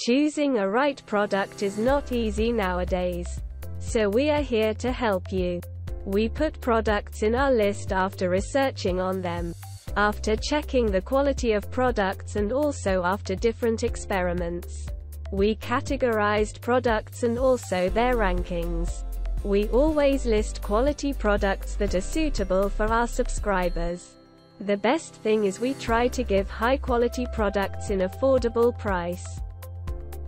Choosing a right product is not easy nowadays. So we are here to help you. We put products in our list after researching on them, after checking the quality of products, and also after different experiments. We categorized products and also their rankings. We always list quality products that are suitable for our subscribers. The best thing is we try to give high-quality products in affordable price.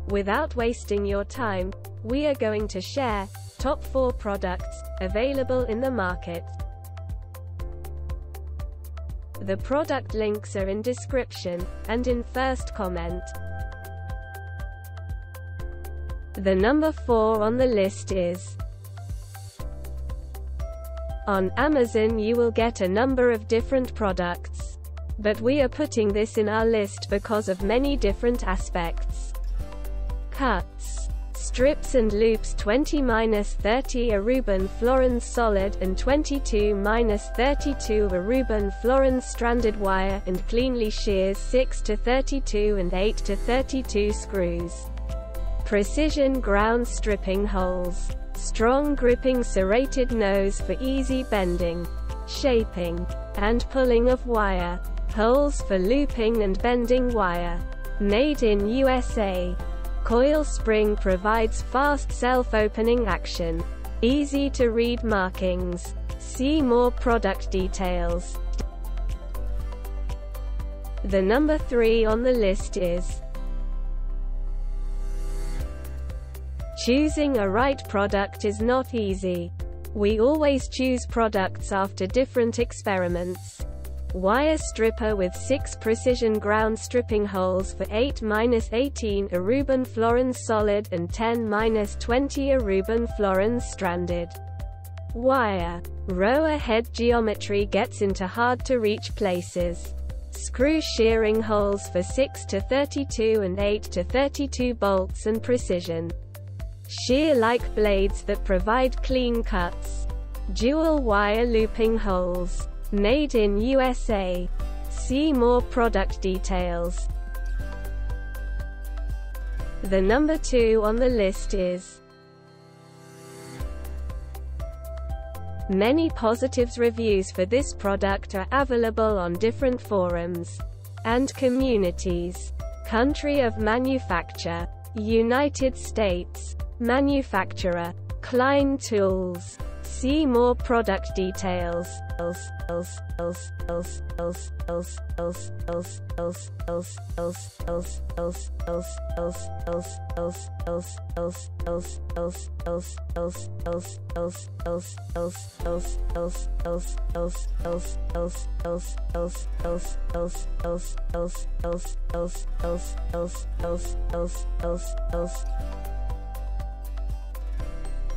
Without wasting your time, we are going to share top 4 products available in the market. The product links are in description and in first comment. The number 4 on the list is. On Amazon you will get a number of different products, but we are putting this in our list because of many different aspects. Cuts, strips and loops 20-30 Aruban Florins solid and 22-32 Aruban Florins stranded wire, and cleanly shears 6-32 and 8-32 screws. Precision ground stripping holes. Strong gripping serrated nose for easy bending, shaping, and pulling of wire. Holes for looping and bending wire. Made in USA. Coil spring provides fast self-opening action. Easy to read markings. See more product details. The number 3 on the list is. Choosing a right product is not easy. We always choose products after different experiments. Wire stripper with 6 precision ground stripping holes for 8-18 Aruban Florins solid and 10-20 Aruban Florins stranded wire. Rower head geometry gets into hard-to-reach places. Screw shearing holes for 6-32 and 8-32 bolts and precision. Shear-like blades that provide clean cuts. Dual wire looping holes. Made in USA. See more product details. The number 2 on the list is. Many positive reviews for this product are available on different forums and communities. Country of manufacture: United States. Manufacturer: Klein Tools. See more product details.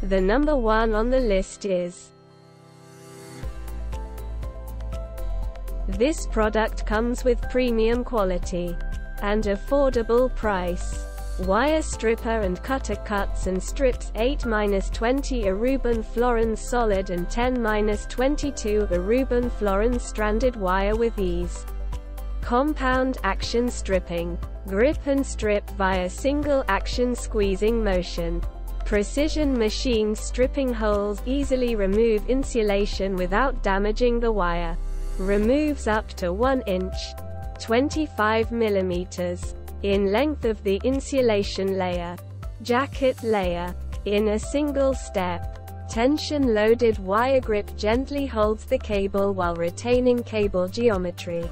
The number 1 on the list is. This product comes with premium quality and affordable price. Wire stripper and cutter cuts and strips 8-20 Aruban Florins solid and 10-22 Aruban Florins stranded wire with ease. Compound action stripping. Grip and strip via single action squeezing motion. Precision machine stripping holes easily remove insulation without damaging the wire. Removes up to 1 inch, 25 mm, in length of the insulation layer. Jacket layer. In a single step. Tension-loaded wire grip gently holds the cable while retaining cable geometry.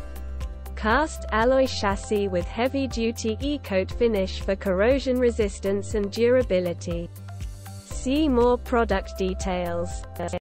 Cast alloy chassis with heavy-duty E-coat finish for corrosion resistance and durability. See more product details.